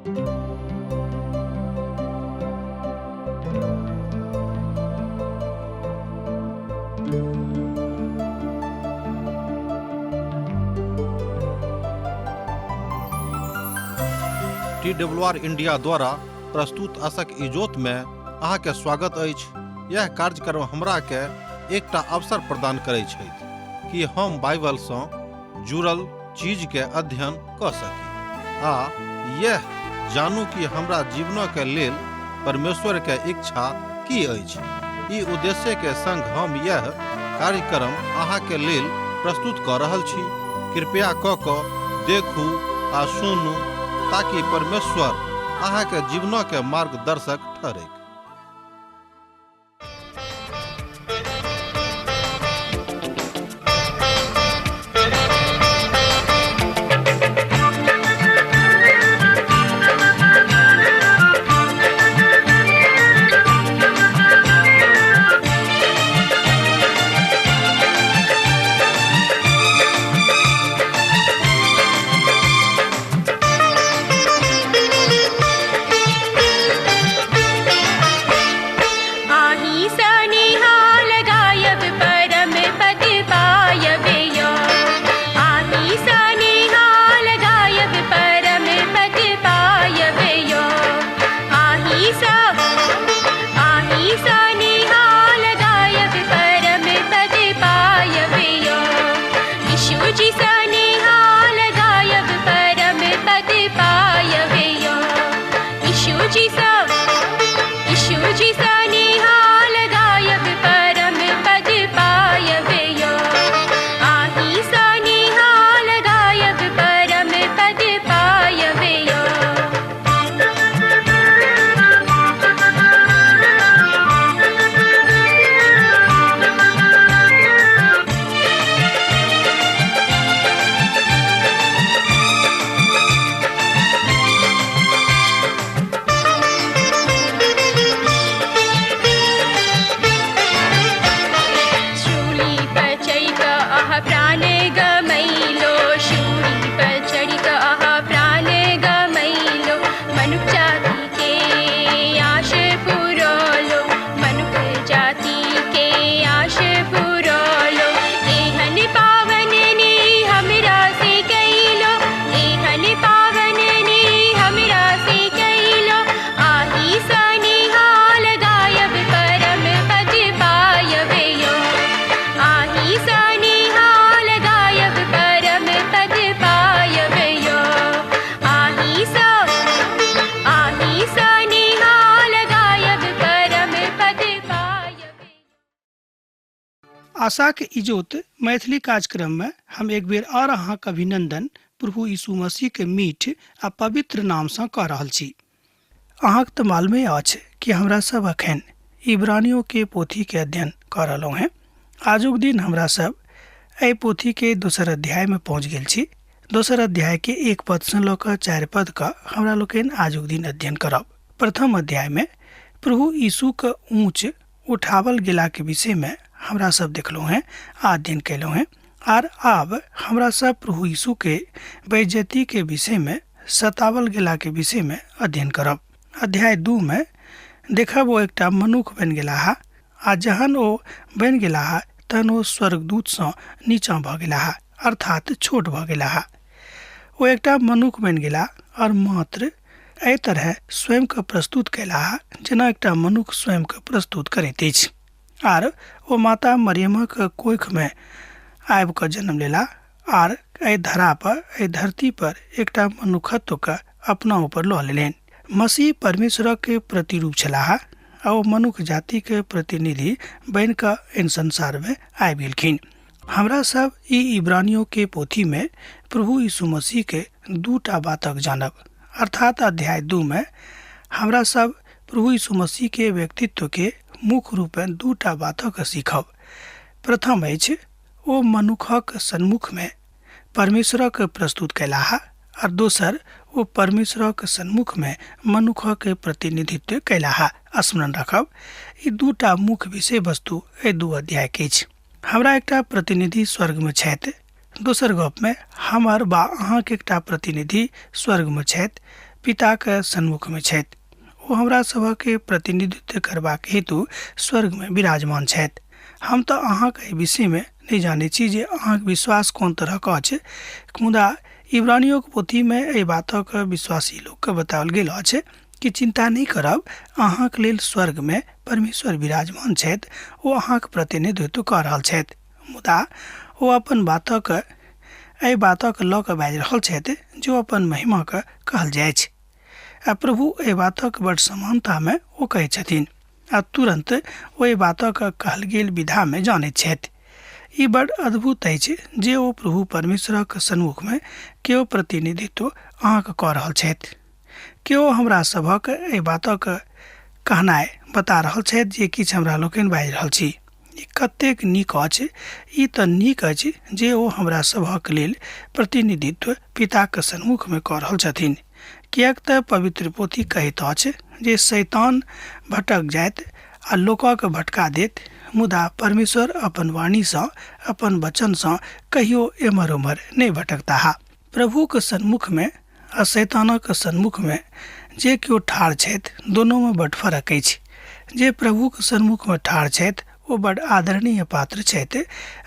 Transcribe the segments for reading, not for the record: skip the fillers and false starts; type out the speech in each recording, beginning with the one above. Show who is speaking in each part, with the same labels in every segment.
Speaker 1: TWR India द्वारा प्रस्तुत आशक इजोत में अहाँके स्वागत अछि। यह कार्यक्रम हमरा के एकटा अवसर प्रदान करैत छै कि हम बाइबल सँ जुड़ल चीज के अध्ययन क सकी आ यह जानू कि हमरा जीवन के लेल परमेश्वर के इच्छा की अछि। ई उद्देश्य के संग हम यह कार्यक्रम अहाँ के लेल प्रस्तुत क रहल छी। कृपया क देखू आ सुनू ताकि परमेश्वर अहाँ के जीवन के मार्गदर्शक ठहरे।
Speaker 2: आशा के इजोत मैथिली कार्यक्रम में हम एक बेर और अहाँक अभिनंदन प्रभु यीशु मसीह के मीठ आ पवित्र नाम से कह रहल छी। अहाँक तो मालूमे अछि कि हमरा सब अखन इब्रानियों के पोथी के अध्ययन कर रहलहुँ हैं। आजुक दिन हमरा सब एहि पोथी के दोसर अध्याय में पहुँच गेल छी। दोसर अध्याय के 1 पद से लऽ कऽ 4 पद का हमरा लोकनि आजुक दिन अध्ययन करब। प्रथम अध्याय में प्रभु यीशु के ऊँच उठावल गेला के विषय में हमरा सब देखलहुँ हैं, अध्ययन कैलहुँ हैं। और अब हमरा सब प्रभु यीशु के बेइज्जती के विषय में, सतावल गेला के विषय में अध्ययन करब। अध्याय 2 में देखब वो एकटा मनुख बन गेला है आ जहन ओ बन गेला है तहन ओ स्वर्गदूत से नीचा भ गेला है, अर्थात छोट भ गेला है। वो एकटा मनुख बन गेला और मात्र एहि तरह स्वयं के प्रस्तुत कैला है जेना एकटा मनुख स्वयं के प्रस्तुत करैत अछि। आर वो माता मरियमक कोख में आबि कऽ जन्म लेला आर एहि धरा पर, एहि धरती पर एकटा मनुखत्व के अपना ऊपर लऽ लेलनि। मसीह परमेश्वर के प्रतिरूप छलाह आ ओ मनुख जाति के प्रतिनिधि बन कऽ इन संसार में आबि गेलखिन। हमरा सब ई इब्रानियों के पोथी में प्रभु यीशु मसीह के 2टा बातक जानब, अर्थात अध्याय 2 में हमरा सब प्रभु यीशु मसीह के व्यक्तित्व के मुख्य रूप में 2टा बातक सीखब। प्रथम अछि ओ मनुखक सन्मुख में परमेश्वरक प्रस्तुत कैलाह और दोसर ओ परमेश्वरक सन्मुख में मनुखक प्रतिनिधित्व कैलाह। स्मरण रखब ई 2टा मुख्य विषय वस्तु ए 2 अध्याय के अछि। हमरा एकटा प्रतिनिधि स्वर्ग में छथि। दोसर गप में हमर बा अहाँ के एकटा प्रतिनिधि स्वर्ग में छथि पिताक सन्मुख में छथि। ओ हमरा सभके प्रतिनिधित्व करबाक हेतु स्वर्ग में विराजमान छथि। हम तऽ अहाँक एहि विषय में नहीं जानै छी जे अहाँक विश्वास कोन तरहक अछि, मुदा इब्रानियों के पोथी में एहि बातक विश्वासी लोक के बताओल गेल अछि कि चिंता नहीं करब, अहाँक लेल स्वर्ग में परमेश्वर विराजमान छथि। ओ अहाँक प्रतिनिधित्व कऽ रहल छथि, मुदा ओ अपन एहि बातक लऽ कऽ बाजि रहल छथि जो अपन महिमा के कहल जाइ छै। आ प्रभु एहि बातक बड़ समानता में ओ कहै छथिन आ तुरंत ओ एहि बातक कहल गेल विधा में जानैत छथि। ई बड़ अद्भुत अछि जे ओ प्रभु परमेश्वरक सन्मुख में केओ प्रतिनिधित्व अहाँके कऽ रहल छथि। केओ हमरा सभक एहि बातक कहनाइ बता रहल छथि जे किछु हमरा लोकनि बाजि रहल छी। ई कतेक नीक अछि। ई तऽ नीक अछि जे ओ हमरा सभक लेल प्रतिनिधित्व पिताक सन्मुख में कऽ रहल छथिन, किएक तऽ पवित्र पोथी कहैत अछि जे शैतान भटक जाइत आ लोकक भटका देत, मुदा परमेश्वर अपन वाणी सँ, अपन वचन सँ कहियो एम्हर उम्हर नहीं भटकता। प्रभुक सन्मुख में आ शैतानक सन्मुख में जे केओ ठाढ़ छथि, दोनों में बड़ फरक अछि। जे प्रभुक सन्मुख में ठाढ़ छथि ओ बड़ आदरणीय पात्र छथि,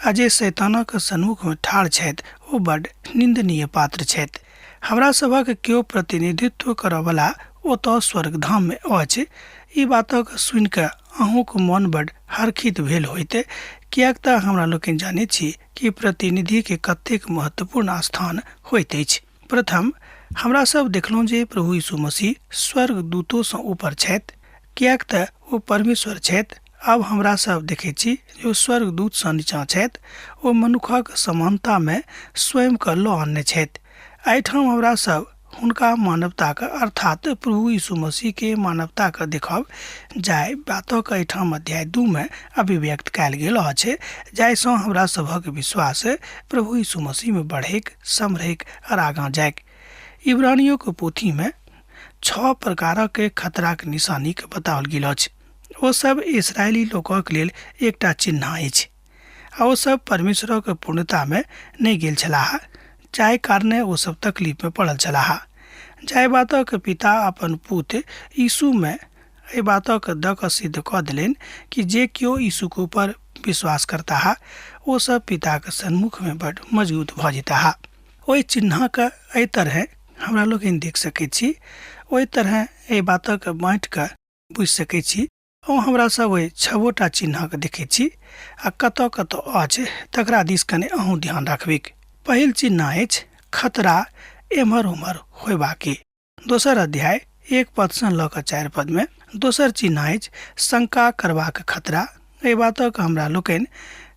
Speaker 2: आ जे शैतानक सन्मुख में ठाढ़ छथि ओ बड़ निंदनीय पात्र छथि। हमरा सभक केओ प्रतिनिधित्व करयवला ओतऽ स्वर्गधाम में अछि। ई बातक सुनि कऽ अहूँक मन बड़ हर्षित भेल होइत, किएक तऽ हमरा लोकनि जानैत छी कि प्रतिनिधि के कतेक महत्वपूर्ण स्थान होइत अछि। प्रथम हमरा सब देखलहुँ जे प्रभु यीशु मसीह स्वर्ग दूतों सँ ऊपर छथि, किएक तऽ ओ परमेश्वर छथि। अब हमरा सब देखै छी जे स्वर्ग दूत सँ नीचाँ छथि। ओ मनुखक समानता में स्वयं के लऽ आनने छथि। एहिठाम हमरा सब हुनका मानवता के अर्थात प्रभु यीशु मसीह के मानवता के देखब जाय बातक एहिठाम अध्याय 2 में अभिव्यक्त कयल गेल अछि, जाहिसँ हमरा सभक विश्वास प्रभु यीशु मसीह में बढ़ैक, समरैक और आगाँ जायक। इब्रानियों के पोथी में 6 प्रकारक खतरा के निशानी के बताओल गेल अछि। ओ सब इस्राएली लोकक लेल एकटा चिन्ह अछि, आ ओ सब परमेश्वरक पूर्णता में नहीं गेल छलाह, जाहि कारणे ओ सब तकलीफ में पड़ल छलाह। जाहि बातक पिता अपन पुत्र यीशु में एहि बातक दऽ कऽ सिद्ध कऽ देलनि कि जे केओ यीशु के ऊपर विश्वास करता ओ सब पिता के सन्मुख में बड़ मजबूत भऽ जेता। ओहि चिन्हक एहि तरह हमरा लोग देख सकैत छी, ओहि तरह एहि बातक बाँटि कऽ बुझि सकैत छी। ओ हमरा सब ओहि 6 चिन्हक देखैत छी आ कतऽ कतऽ अछि तकरा दिस कने अहूँ ध्यान रखबिक। पहिल चिन्ह अछि खतरा एम्हर उम्हर होयबाके। दोसर अध्याय 1 पद सँ लऽ कऽ 4 पद में दोसर चिन्ह अछि शंका करबाक खतरा। एहि बातक हमरा लोकनि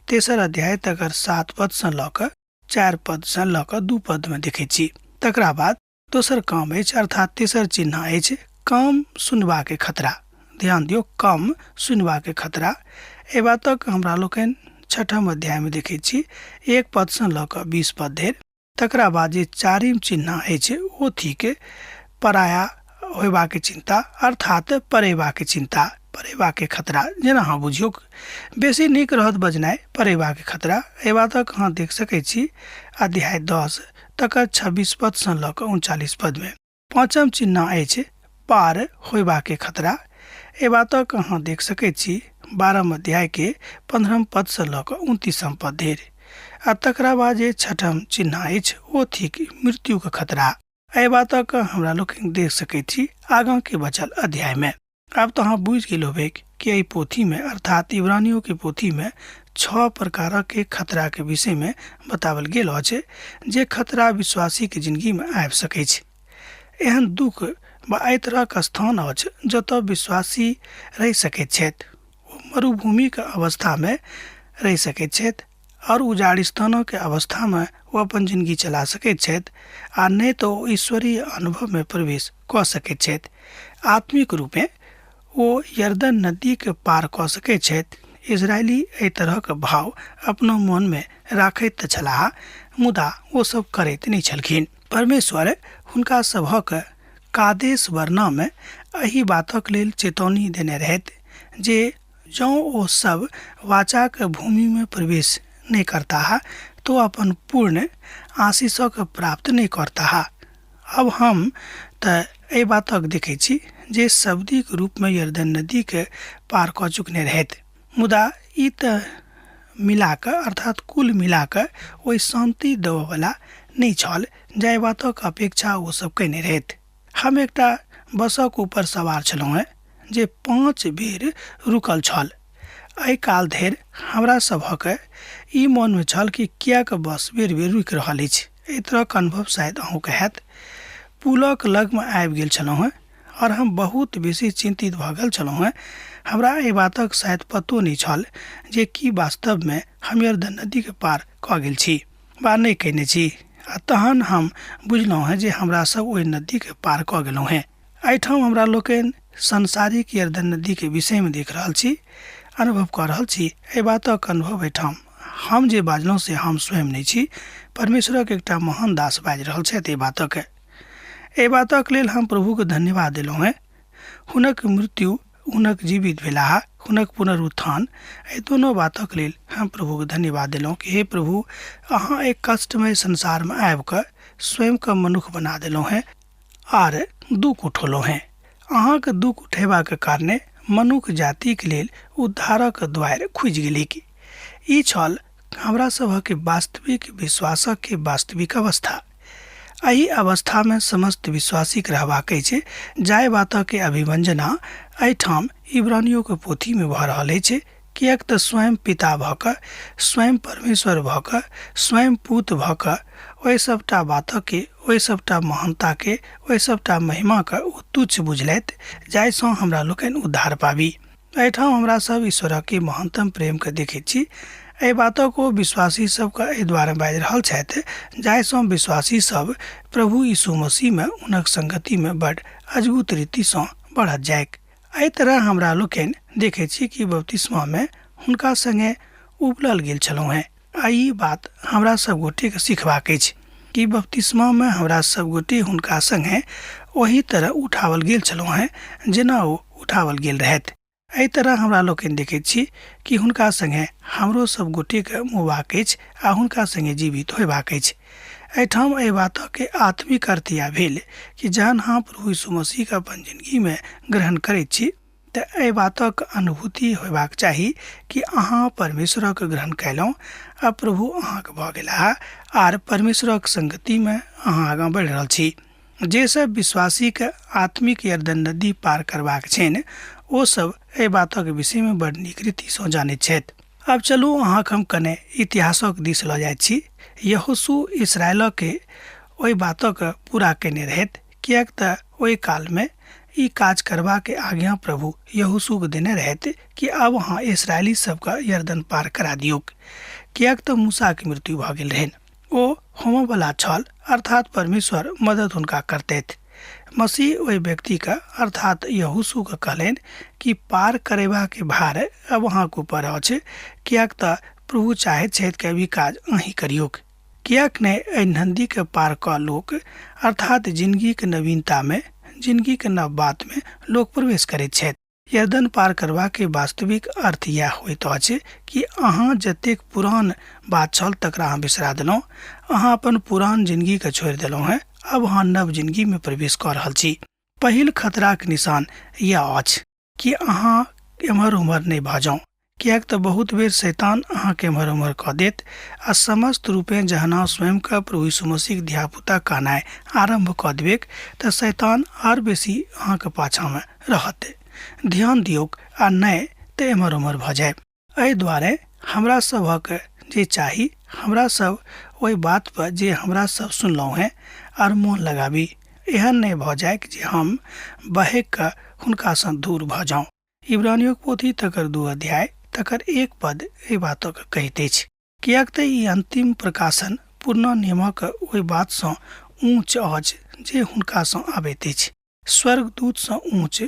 Speaker 2: तेसर अध्याय तकर 7 पद सँ लऽ कऽ 4 पद सँ लऽ कऽ 2 पद में देखैत छी। तकरा बाद दोसर काम अछि अर्थात तेसर चिन्ह अछि कम सुनबाके खतरा। ध्यान दियौ, कम सुनबाके खतरा। एहि बातक हमरा लोकनि 6 अध्याय में देखैत छी 1 पद सँ लऽ कऽ 20 पद धरि। तकरा बाद जे 4म चिन्ह अछि ओ थिक पराया होयबाके चिंता अर्थात परेबाके चिंता, परेबाके खतरा। जेना अहाँ बुझियौ बेसी नीक रहत बजनाइ परेबाके खतरा। एहि बातक अहाँ देख सकैत छी अध्याय 10 तकर 26 पद सँ लऽ कऽ 39 पद में। 5म चिन्ह अछि पार होयबाके खतरा। एहि बातक अहाँ देख सकैत छी 12 अध्याय के 15 पद सँ लऽ कऽ 29 पद धरि। आ तकरा बाद जे 6म चिन्ह अछि ओ थिक मृत्यु के खतरा। एहि बातक हमरा लोग देख सकैत छी आगाँ के बचल अध्याय में। अब तो अहाँ बुझि गेल होबै कि एहि पोथी में अर्थात इब्रानियों के पोथी में 6 प्रकार के खतरा के विषय में बतावल गेल अछि, जे खतरा विश्वासी के जिंदगी में आबि सकै छै। एहन दुख वा एहि तरहक स्थान अछि जतऽ विश्वासी रहि सकैत छथि। ओ मरुभूमि के अवस्था में रहि सकैत छथि और उजाड़ स्थानों के अवस्था में वो अपन जिंदगी चला सकैत छथि, आ नहीं तो ईश्वरीय अनुभव में प्रवेश कऽ सकैत छथि। आत्मिक रूप में वो यर्दन नदी के पार कऽ सकैत छथि। इजरायली एहि तरहक भाव अपना मन में राखैत तऽ छलाह, मुदा ओ सब करैत नहीं छलखिन। परमेश्वर हुनका सभक कादेश वर्णा में एहि बातक लेल चेतौनी देने रहथि जे जँ ओ सब वाचा के भूमि में प्रवेश नहीं करता तो अपन पूर्ण आशीषक प्राप्त नहीं करता। अब हम त एहि बातक देखै छी जे शब्दिक रूप में यरदन नदी के पार कऽ चुकने रहथि, मुदा ई तऽ मिलाक अर्थात कुल मिलाक ओहि शांति देबऽ वाला नहीं छल जाहि बातक अपेक्षा ओ सब कयने रहथि। हम एकटा बसक ऊपर सवार छलहुँ हेँ जे 5 बेर रुकल छल। एहि काल धरि हमरा सभक ई मन में छल कि कियाक बस बेर बेर रुकि रहल अछि। एहि तरहक अनुभव शायद अहूँके हैत। पुलक लग में आबि गेल छलहुँ हेँ और हम बहुत बेसी चिंतित भऽ गेल छलहुँ हेँ। हमरा एहि बातक शायद पतो नहीं छल जे कि वास्तव में हम यरदन नदी के पार कऽ गेल छी वा नहीं कयने छी। आ तहन हम बुझलहुँ हेँ जे हमरा सब ओहि नदी के पार कऽ गेलहुँ हेँ। एहिठाम हमरा लोकनि संसारिक यरदन नदी के विषय में देख रहल छी, अनुभव कऽ रहल छी। एहि बातक अनुभव एहिठाम हम जे बाजलहुँ से हम स्वयं नहीं छी, परमेश्वरक एकटा महान दास बाजि रहल छथि एहि बातक लेल हम प्रभु के धन्यवाद देलहुँ हेँ। हुनक मृत्यु, हुनक जीवित भेलाहा, हुनक पुनरुत्थान, एहि दुनू बातक लेल हम प्रभु के धन्यवाद देलहुँ कि हे प्रभु, अहाँ एक कष्टमय संसार में आबि कऽ स्वयं के मनुष्य बना देलहुँ हेँ आर दुख उठौलहुँ हेँ। अहाँके दुख उठेबाक कारणे मनुष्य जाति के लेल उद्धारक द्वार खुजि गेलै। ई छल हमरा सभके वास्तविक विश्वासक के वास्तविक अवस्था। एहि अवस्था में समस्त विश्वासी के रहबाक अछि, जाहि बातक के अभिवंजना एहिठाम इब्रानियों के पोथी में भऽ रहल अछि। किएक तऽ स्वयं पिता भऽ कऽ, स्वयं परमेश्वर भऽ कऽ, स्वयं पुत्र भऽ कऽ ओहि सबटा बातक के, ओहि सबटा महानता के, ओहि सबटा महिमा के ओ तुच्छ बुझलथि जाहिसँ हमरा लोकनि उद्धार पाबी। एहिठाम हमरा सब ईश्वरक के महानतम प्रेम के देखैत छी। एहि बातक ओ विश्वासी सबके एहि दुआरे बाजि रहल छथि जाहिसँ विश्वासी सब प्रभु यीशु मसीह में हुनक संगति में बड़ अद्भुत रीतिसँ बढ़त जायक। एहि तरह हमरा लोकनि देखै छी कि बपतिस्मा में हुनका संगे उबलल गेल छलहुँ हेँ। आ ई बात हमरा सब गोटे के सिखबाक अछि कि बपतिस्मा में हमरा सब गोटे हुनका संगे ओही तरह उठावल गेल छलहुँ हेँ जेना ओ उठावल गेल रहथि। एहि तरह हमरा लोकनि देखैत छी कि हुनका संगे हमरो सब गोटे के मुबाक अछि आ हुनका संगे जीवित होयबाक अछि। एहिठाम एहि बातक के आत्मिक अर्थ इएह भेल कि जहन अहाँ प्रभु यीशु मसीह के अपन जिंदगी में ग्रहण करैत छी तऽ एहि बातक अनुभूति होयबाक चाही कि अहाँ परमेश्वरक ग्रहण कयलहुँ आ प्रभु अहाँके भऽ गेला आर परमेश्वरक संगति में अहाँ आगाँ बढ़ि रहल छी। जे सब विश्वासी के आत्मिक यरदन नदी पार करबाक छनि ओ सब एहि बातक विषय में बड़ नीक रीतिसँ जानैत छथि। अब चलू अहाँके हम कने इतिहासक दिस लऽ जाइत छी। यहोशू इस्राएलक के ओहि बातक पूरा केने रहथि, किएक तऽ ओहि काल में ई काज करबा के आज्ञा प्रभु यहोशू के देने रहथि कि अब अहाँ इस्राएली सबके यरदन पार करा दियौक, किएक तऽ मूसा के मृत्यु भऽ गेल रहनि। ओ होमय वाला छल, अर्थात परमेश्वर मदद हुनका करतैथ। मसीह ओहि व्यक्ति के अर्थात यहोशू के कहलनि कि पार करेबा के भार अब अहाँके ऊपर अछि, किएक तऽ प्रभु चाहैत छथि कि अभी काज अहीं करियौक। किएक नहि एहि नदी के पार कऽ लोक अर्थात जिंदगी के नवीनता में, जिंदगी के नव बात में लोक प्रवेश करैत छथि। यरदन पार करबा के वास्तविक अर्थ इएह होइत अछि कि अहाँ जतेक पुरान बात छल तकरा अहाँ बिसरा देलहुँ, अहाँ अपन पुरान जिंदगी के छोड़ि देलहुँ हैं, अब अहाँ नव जिंदगी में प्रवेश कऽ रहल छी। पहिल खतरा के निशान यह अछि कि अहाँ एम्हर उम्हर नहीं भऽ जाउ, किएक तऽ बहुत बेर शैतान अहाँके एम्हर उम्हर कऽ देत आ समस्त रूपे जहन अहाँ स्वयं के प्रभु यीशु मसीह के धियापुता कहनाइ आरंभ कऽ देबेक तऽ शैतान आर बेसी अहाँके पाछा में रहत। ध्यान दियौक आ नहि तऽ एम्हर उम्हर भऽ जायब। एहि दुआरे हमरा सभक जे चाही, हमरा सब ओहि बात पर जे हमरा सब सुनलहुँ हैं आर मोन लगाबी। एहन नहीं भऽ जाय जे हम बहक कऽ हुनका सँ दूर भऽ जाऊँ। इब्रानियों पोथी तकर 2 अध्याय तकर 1 पद एहि बातक कहैत अछि, किएक तऽ ई अंतिम प्रकाशन पूर्ण नियमक ओहि बात सँ ऊँच अछि जे हुनका सँ आबैत अछि। स्वर्गदूत सँ ऊँच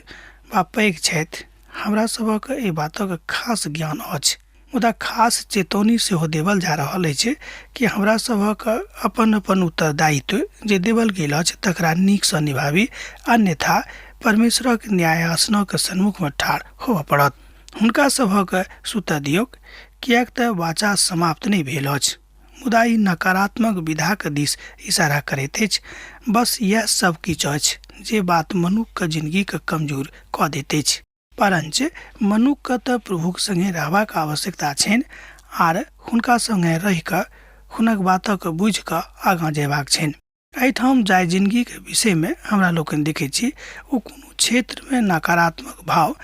Speaker 2: वा पैघ छथि। हमरा सभक एहि बातक खास ज्ञान अछि, मुदा खास चेतौनी सेहो देवल जा रहल अछि कि हमरा सभक अपन अपन उत्तरदायित्व जे देवल गेल अछि तकरा नीक सँ निभाबी, अन्यथा परमेश्वरक न्यायासनक सन्मुख में ठाढ़ होबऽ पड़त। हुनका सभक सुतऽ दियौक, किएक तऽ वाचा समाप्त नहीं भेल अछि, मुदा ई नकारात्मक विधाक दिस इशारा करैत अछि। बस यह सब किछु अछि जे बात मनुक्ख जिंदगी के कमजोर कऽ दैत अछि। परंच मनुक्ख तऽ प्रभुक संगे रहबाक आवश्यकता छनि आर हुनका संगे रहि कऽ हुनक बातक बुझि कऽ आगाँ जयबाक छनि। एहिठाम जाय जिंदगी के विषय में हमरा लोकनि देखै छी ओ कोनो क्षेत्र में नकारात्मक भाव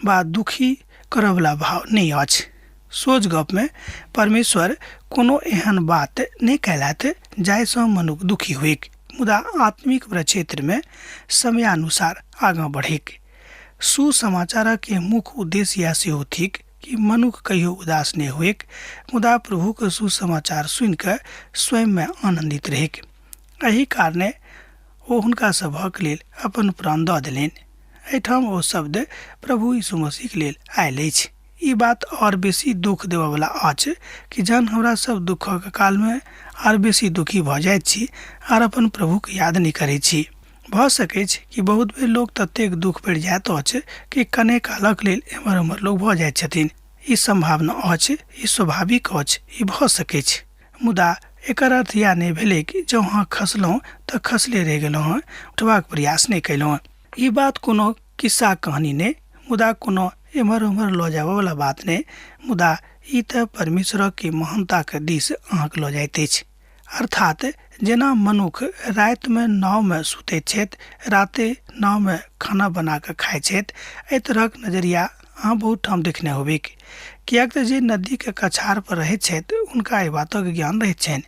Speaker 2: वा दुखी करयवला भाव नहीं अछि। सोझ गप में परमेश्वर कोनो एहन बात नहीं कैलथि जाहिसँ मनुष्य दुखी होइक, मुदा आत्मिक क्षेत्र में समयानुसार आगाँ बढ़िक। सुसमाचार के मुख्य उद्देश्य यह सेहो थिक कि मनुष्य कहियो उदास नहीं होइक, मुदा प्रभु के सुसमाचार सुनि कऽ स्वयं में आनंदित रहिक। एहि कारणे ओ हुनका सभक लेल अपन प्राण दऽ देलनि। एहिठाम ओ शब्द प्रभु यीशु मसीह के लेल आयल अछि। ई बात और बेसी दुख देबयवला अछि कि जहन हमरा सब दुखक काल में और बेसी दुखी भऽ जाइत छी आर अपन प्रभु के याद नहीं करैत छी। भऽ सकै छै कि बहुत बेर लोग ततेक दुख पड़ि जाइत अछि कि कने कालक लेल एम्हर उम्हर लोग भऽ जाइत छथिन। ई संभावना अछि, ई स्वाभाविक अछि, ई भऽ सकै छै। मुदा एकर अर्थ यह नहीं भेलै कि जँ अहाँ खसलहुँ तऽ खसले रहि गेलहुँ हँ, उठबाक प्रयास नहीं कयलहुँ हँ। ई बात कोनो किस्सा कहानी नहीं, मुदा कोनो एम्हर उम्हर लऽ जाबयवला बात नहीं, मुदा ई तऽ परमेश्वरक के महानता के दिस अहाँके लऽ जाइत अछि। अर्थात जेना मनुष्य राति में नाव में सुतैत छथि, राते नाव में खाना बना कऽ खाइत छथि, एहि तरहक नजरिया अहाँ बहुत ठाम देखने होबिक। किएक तऽ जे नदी के कछार पर रहैत छथि हुनका एहि बातक ज्ञान रहैत छनि,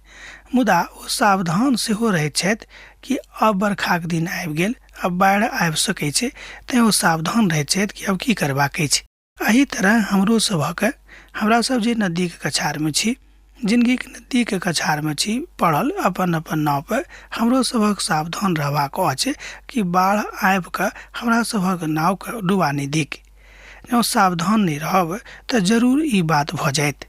Speaker 2: मुदा ओ सावधान सेहो रहैत छथि कि अब बरखाक दिन आबि गेल, अब बाढ़ि आबि सकैत छै, तैँ ओ सावधान रहैत छथि कि अब की करबाक अछि। एही तरह हमरो सभक, हमरा सब जे नदी के कछार में छी, जिंदगी के नदी के कछार में छी पड़ल अपन अपन नाव पर, हमरो सभक सावधान रहबाक अछि कि बाढ़ आबि कऽ हमरा सभक नाव के डुबा नहीं दिक। जँ सावधान नहीं रहब तऽ जरूर ई बात भऽ जायत।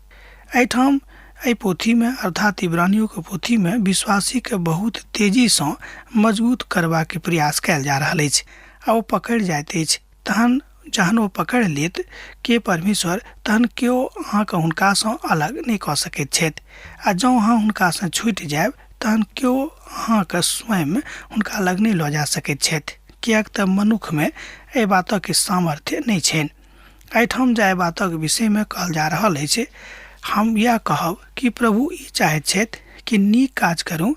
Speaker 2: एहिठाम एहि पोथी में अर्थात इब्रानियों के पोथी में विश्वासी के बहुत तेजी सँ मजबूत करबाक के प्रयास कयल जा रहल अछि आ ओ पकड़ि जाइत अछि। तहन जहन ओ पकड़ि लेत के परमेश्वर, तहन केओ अहाँके हुनकासँ अलग नहीं कऽ सकैत छथि। आ जँ अहाँ हुनकासँ छूटि जायब तहन केओ अहाँके स्वयं हुनका लग नहीं लऽ जा सकैत छथि, किएक तऽ मनुष्य में एहि बातक के सामर्थ्य नहीं छनि। एहिठाम जाय बातक विषय में कहल जा रहल अछि, हम यह कहब कि प्रभु ई चाहैत छथि कि नीक काज करूँ,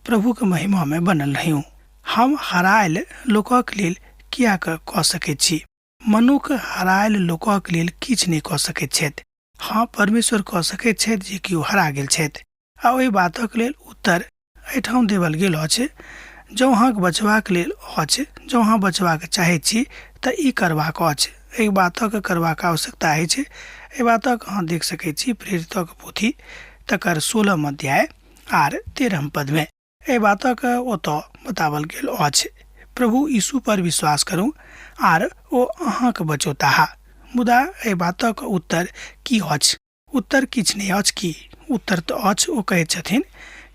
Speaker 2: प्रभु के महिमा में बनल रहूँ। हम हरायल लोकक लेल किया कऽ सकैत छी? मनुष्य हरायल लोकक लेल किछु नहीं कऽ सकैत छथि। हाँ, परमेश्वर कऽ सकैत छथि जे केओ हरा गेल छथि, आ ओहि बातक लेल उत्तर एहिठाम देवल गेल अछि। जँ अहाँके बचबाक लेल अछि, जँ अहाँ बचबाक चाहैत छी तऽ ई करबाक अछि, एहि बातक करबाक आवश्यकता अछि। एहि बातक अहाँ देख सकैत छी प्रेरितक पोथी तकर 16 अध्याय आर 13 पद में एहि बातक ओतऽ बतावल गेल अछि। प्रभु यीशु पर विश्वास करू आर ओ अहाँके बचौताह। मुदा एहि बातक उत्तर की अछि? उत्तर किछु नहीं अछि कि उत्तर तऽ अछि, ओ कहैत छथिन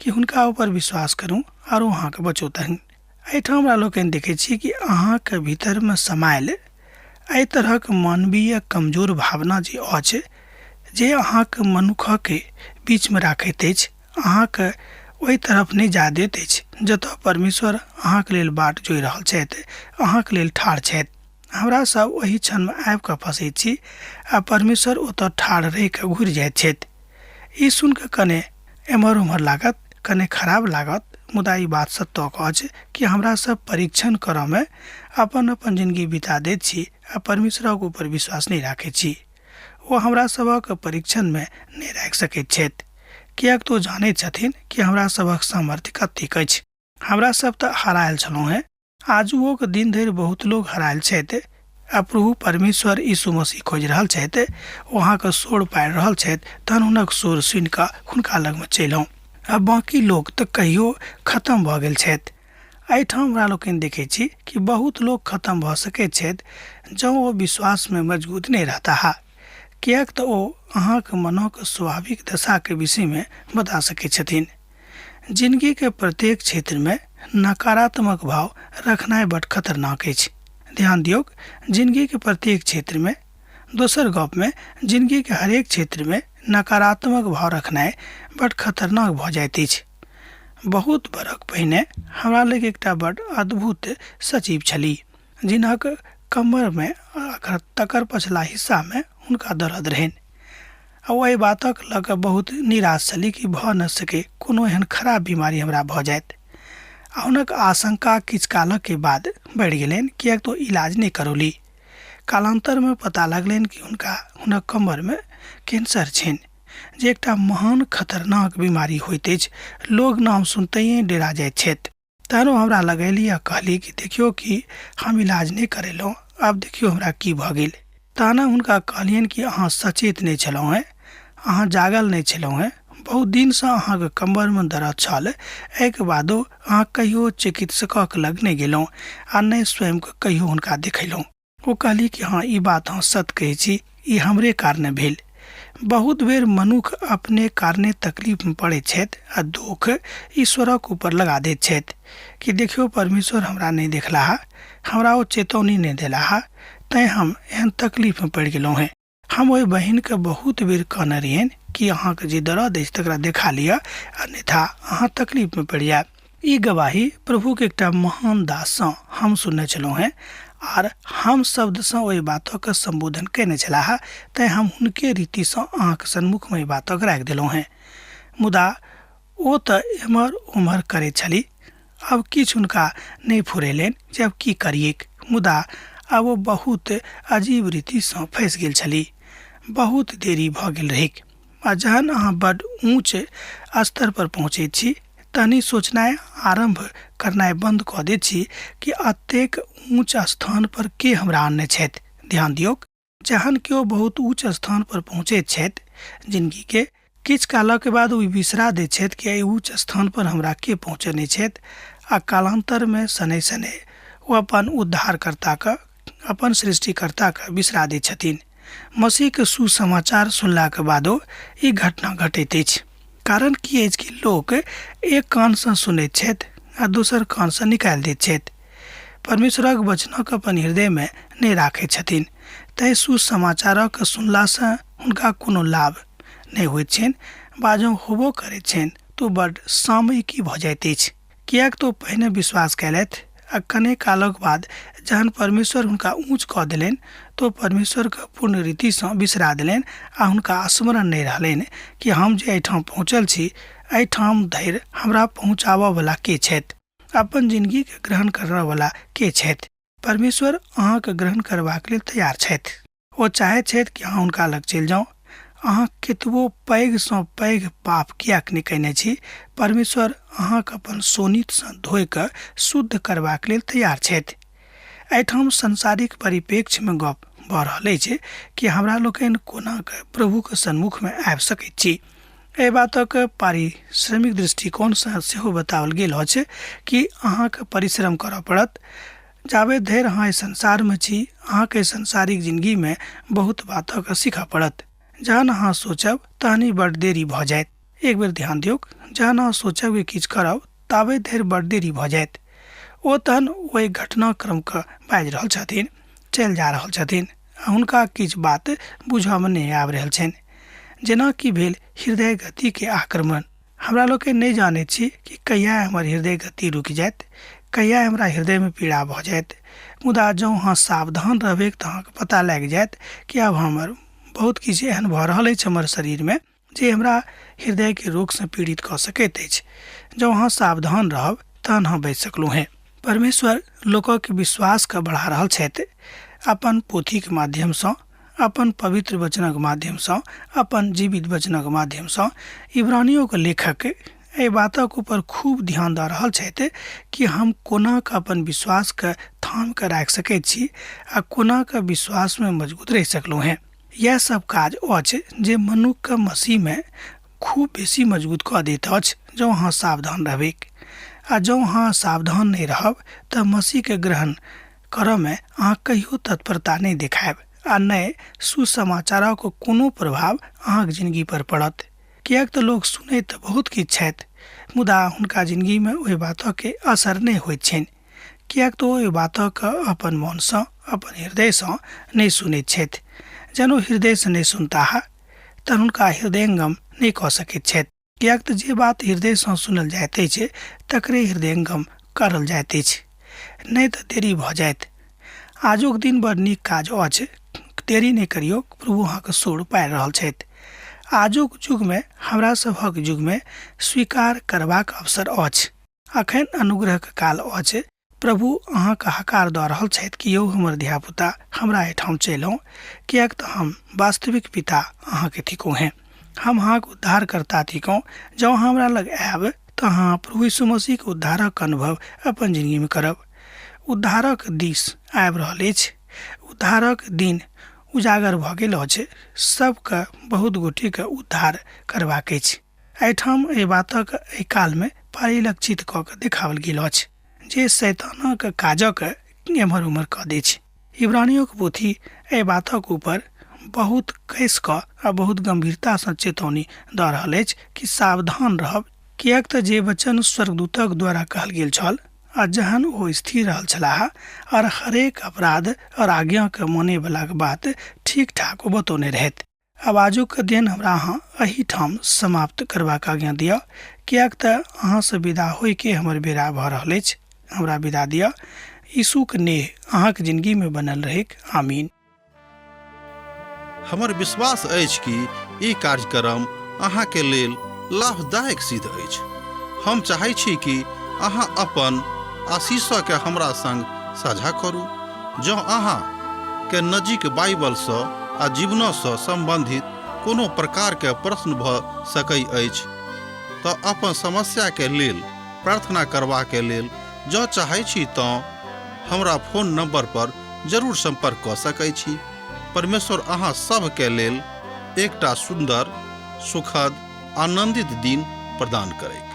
Speaker 2: कि हुनका ऊपर विश्वास करू आर ओ अहाँके बचौताह। एहिठाम हमरा लोकनि देखैत छी कि अहाँके भीतर में समायल एहि तरहक मानवीय कमजोर भावना जे अछि, जे अहाँके मनुष्यके बीच में राखैत अछि, अहाँके ओहि तरफ नहीं जा दैत अछि जतऽ परमेश्वर अहाँके लेल बाट जोहि रहल छथि, अहाँके लेल ठाढ़ छथि। हमरा सब ओहि क्षण में आबि कऽ फंसैत छी आ परमेश्वर ओतऽ ठाढ़ रहि कऽ घुरि जाइत छथि। ई सुनि कऽ कने एम्हर उम्हर लागत, कने खराब लागत, मुदा ई बात सत्य अछि कि हमरा सब परीक्षण करऽ में अपन अपन जिंदगी बिता दैत छी आ परमेश्वरक ऊपर विश्वास नहीं राखैत छी। ओ हमरा सभक परीक्षण में नहीं राखि सकैत छथि, किएक तो जानैत छथिन कि हमरा सभक सामर्थ्य कतेक अछि। हमरा सब तऽ हरायल छलहुँ हेँ, आजुओ के दिन धरि बहुत लोग हरायल छथि आ प्रभु परमेश्वर यीशु मसीह खोजि रहल छथि, वहाँके शोर पाड़ि रहल छथि, तहन हुनक शोर सुनि कऽ हुनका लगमे चलि आउ। आ बाँकी लोग तऽ कहियो खत्म भऽ गेल छथि। एहिठाम हमरा लोकनि देखैत छी कि बहुत लोग खत्म भऽ सकैत छथि जँ ओ विश्वास में मजबूत नहीं रहता, किएक तऽ ओ अहाँके मनक स्वाभाविक दशा के विषय में बता सकैत छथिन। जिंदगी के प्रत्येक क्षेत्र में नकारात्मक भाव रखनाइ बड़ खतरनाक अछि। ध्यान दियौक, जिंदगी के प्रत्येक क्षेत्र में, दोसर गप में जिंदगी के हरेक क्षेत्र में नकारात्मक भाव रखनाइ बड़ खतरनाक भऽ जाइत अछि। बहुत बरख पहिने हमरा लग एकटा बड़ अद्भुत सचिव छलीह जिनक कमर में तकर पछला हिस्सा में हुनका दर्द रहनि। आ एहि बातक लऽ कऽ बहुत निराश छली कि भऽ न सके कोनो एहन खराब बीमारी हमरा भऽ जायत। आ हुनक आशंका किछु कालक के बाद बढ़ि गेलनि, किएक तो इलाज नहि करौली। कालांतर में पता लगलनि कि हुनक कमर में कैंसर छनि, जे एकटा महान खतरनाक बीमारी होइत अछि। लोग नाम सुनते डेरा जाइत छथि। तहनो हमरा लगैली आ कहली कि देखियो कि हम इलाज नहीं करेलहुँ, आब देखियो हमरा की भऽ गेल। तहन हुनका कहलियनि कि अहाँ सचेत नहीं छलहुँ हैं, अहाँ जागल नहीं छलहुँ हैं, बहुत दिनसँ अहाँके कमर में दर्द छल। एहिके बादो अहाँ कहियो चिकित्सकक लग नहीं गेलहुँ आ नहीं स्वयं के कहियो हुनका देखेलहुँ। ओ कहली कि हाँ, ई बात अहाँ सत कहै छी, ई हमरे कारणे भेल। बहुत बेर मनुख अपने कारणे तकलीफ में पड़े छथि आ दुख ईश्वरक ऊपर लगा दैत छथि कि देखियो परमेश्वर हमरा नहीं देखला, हमरा ओ चेतौनी नहीं देला, तैं हम एहन तकलीफ में पड़ गेलहुँ हैं। हम ओहि बहिन के बहुत बेर कहने रहियनि कि अहाँके जे दर्द अछि तकरा देखा लिअ, अन्यथा अहाँ तकलीफ में पड़ जायब। ई गवाही प्रभु के एकटा महान दास सँ हम सुनने छलहुँ हैं आर हम शब्द सँ ओहि बातक संबोधन कयने छलाह, तैं हम हुनके रीति सँ अहाँके सन्मुख में ई बातक राखि देलहुँ हैं। मुदा ओ तऽ एम्हर ओम्हर करैत छली, आब किछु हुनका नहीं फुरेलनि जे आब की करियैक। मुदा आब ओ बहुत अजीब रीति सँ फँसि गेल छली। बहुत देरी भऽ गेल रहैक। आ जहन अहाँ बड्ड ऊँच स्तर पर पहुँचैत छी तहनी सोचनाइ आरम्भ करनाइ बंद कऽ दैत छी कि एतेक ऊँच स्थान पर के हमरा आनने छथि। ध्यान दियौक, जहन केओ बहुत ऊँच स्थान पर पहुँचैत छथि जिंदगी के, किछु कालक बाद ओ बिसरा दैत छथि कि एहि ऊँच स्थान पर हमरा के पहुँचेने छथि। आ कालांतर में शनै शनै ओ अपन उद्धारकर्ता के, अपन सृष्टिकर्ता के बिसरा दैत छथिन। मसीह के सुसमाचार सुनला के बादो ई घटना घटैत अछि। कारण की अछि कि लोक एक कान सँ सुनैत छथि आ दोसर कान सँ निकालि दैत छथि। परमेश्वरक वचनक अपन हृदय में नहीं राखैत छथिन, तैं सुसमाचारक सुनला सँ हुनका कोनो लाभ नहीं होइत छनि। बाजो होबो करैत छनि तो बड्ड सामयिकी भऽ जाइत अछि। किएक तो पहिने विश्वास कयलथि आ कने कालक बाद जहन परमेश्वर हुनका ऊँच कऽ देलनि तो परमेश्वर के पूर्ण रीति सँ बिसरा देलनि आ हुनका स्मरण नहीं रहलनि कि हम जे एहिठाम पहुँचल छी, एहिठाम धरि हमरा पहुँचाबऽ वाला के छथि, अपन जिंदगी के ग्रहण करऽ वाला के छथि। परमेश्वर अहाँ के ग्रहण करबाक लेल तैयार छथि। ओ चाहैत छथि कि अहाँ हुनका लग चलि जाउ। अहाँ केतबो पैघ सँ पैघ पाप किएक नहि कयने छी, परमेश्वर अहाँके अपन सोनित सँ धोइ कऽ शुद्ध करबाक लेल तैयार छथि। एहिठाम संसारिक परिप्रेक्ष्य में गप भऽ रहल अछि कि हमरा लोकनि कोना कऽ प्रभु के सन्मुख में आबि सकैत छी। एहि बातक पारिश्रमिक दृष्टिकोण सँ सेहो बताओल गेल अछि कि अहाँके परिश्रम करऽ पड़त। जाबे धरि अहाँ एहि संसार में छी, अहाँके संसारिक जिंदगी में बहुत बातक सीखऽ पड़त। जहन अहाँ सोचब तहनी बड़ देरी भऽ जायत। एक बेर ध्यान दियौक, जहन अहाँ सोचब कि किछु करब ताबे धरि बड़ देरी भऽ जायत। ओ तहन ओहि घटनाक्रम के बाजि रहल छथिन, चलि जा रहल छथिन, हुनका किछु बात बुझऽ में नहीं आबि रहल छनि। जेना कि भेल हृदय गति के आक्रमण। हमरा लोग नहीं जाने छी कि कहिया हमर हृदय गति रुकि जायत, कहिया हमरा हृदय में पीड़ा भऽ जायत। मुदा जँ अहाँ सावधान रहबै तऽ अहाँके पता लागि जायत कि आब हमर बहुत किछु एहन भऽ रहल अछि हमर शरीर में जे हमरा हृदय के रोग से पीड़ित कऽ सकैत अछि। जँ अहाँ सावधान रहब तहन अहाँ बचि सकलहुँ हैं। परमेश्वर लोकक के विश्वास के बढ़ा रहल छथि अपन पोथी के माध्यम सँ, अपन पवित्र वचनक माध्यम सँ, अपन जीवित वचनक माध्यम सँ। इब्रानियों के लेखक एहि बातक ऊपर खूब ध्यान दऽ रहल छथि कि हम कोना कऽ अपन विश्वास के थाम कऽ राखि सकैत छी आ कोना कऽ विश्वास में मजबूत रहि सकलहुँ हैं। यह सब काज अछि जे मनुख के मसीह में खूब बेसी मजबूत कऽ दैत अछि जँ अहाँ सावधान रहबै। आ जँ अहाँ सावधान नहीं रहब तऽ मसीह के ग्रहण करऽ में अहाँ कहियो तत्परता नहीं देखायब आ नहीं सुसमाचारक कोनो प्रभाव अहाँक जिंदगी पर पड़त। किएक तऽ लोग सुनैत तऽ बहुत किछु छथि, मुदा हुनका जिंदगी में ओहि बातक के असर नहीं होइत छनि। किएक तऽ ओहि बातक अपन मन सँ, अपन हृदय सँ नहीं सुनैत छथि। जहन ओ हृदय से नहीं सुनता तहन हुनका हृदयंगम नहि कऽ सकैत छथि, किएक तऽ जे बात हृदयसँ सुनल जाइत अछि तकरे हृदयंगम करल जाइत अछि, नहि तऽ देरी भऽ जायत। आजुक दिन बड़ नीक काज अछि, देरी नहि करियौ, प्रभु अहाँके सुर पारि रहल छथि। आजुक युगमे, हमरा सभक युगमे स्वीकार करबाक अवसर अछि। अखन अनुग्रहक काल अछि। प्रभु अहाँके हकार दऽ रहल छथि कि यौ हमर धियापुता, हमरा एहिठाम चलि आउ, किएक तऽ हम वास्तविक पिता अहाँके थिकौ हैं। हम अहाँके उद्धारकर्ता थिकौ। जँ हमरा लग आयब तऽ अहाँ प्रभु यीशु मसीहके उद्धारक अनुभव अपन जिंदगीमे करब। उद्धारक दिस आबि रहल अछि। उद्धारक दिन उजागर भऽ गेल अछि। सबके बहुत गोटेके उद्धार करबाक अछि। एहिठाम एहि बातक एहि कालमे परिलक्षित कऽ के देखाओल गेल अछि जे शैतानक काजक एम्हर उम्हर कऽ दै छै। इब्रानियोक पोथी एहि बातक ऊपर बहुत कस कऽ आ बहुत गंभीरतासँ चेतौनी दऽ रहल अछि कि सावधान रहब, किएक तऽ जे वचन स्वर्गदूतक द्वारा कहल गेल छल आ जहन ओ स्थिर रहल छलाह और हरेक अपराध और आज्ञाके माने वालाक बात ठीक ठाक ओ बतौने रहथि। आब आजुक अध्ययन हमरा अहाँ एहिठाम समाप्त करबाक आज्ञा दिअ, किएक तऽ अहाँसँ विदा होइके हमर बेरा भऽ रहल अछि। हमरा विदा दिअ। यीशुके नेह अहाँके जिंदगीमे बनल रहैक। आमीन।
Speaker 1: हमर विश्वास अछि कि ई कार्यक्रम अहाँके लेल लाभदायक सिद्ध अछि। हम चाहै छी कि अहाँ अपन आशीषके हमरा संग साझा करू। जँ अहाँके नजीक बाइबलसँ आ जीवनसँ सम्बन्धित कोनो प्रकारके प्रश्न भऽ सकै अछि तऽ अपन समस्याके लेल प्रार्थना करबाके लेल जँ चाहै छी तऽ हमरा फोन नंबर पर जरूर संपर्क कऽ सकै छी। परमेश्वर अहाँ सबके लेल एकटा सुंदर, सुखद, आनंदित दिन प्रदान करै।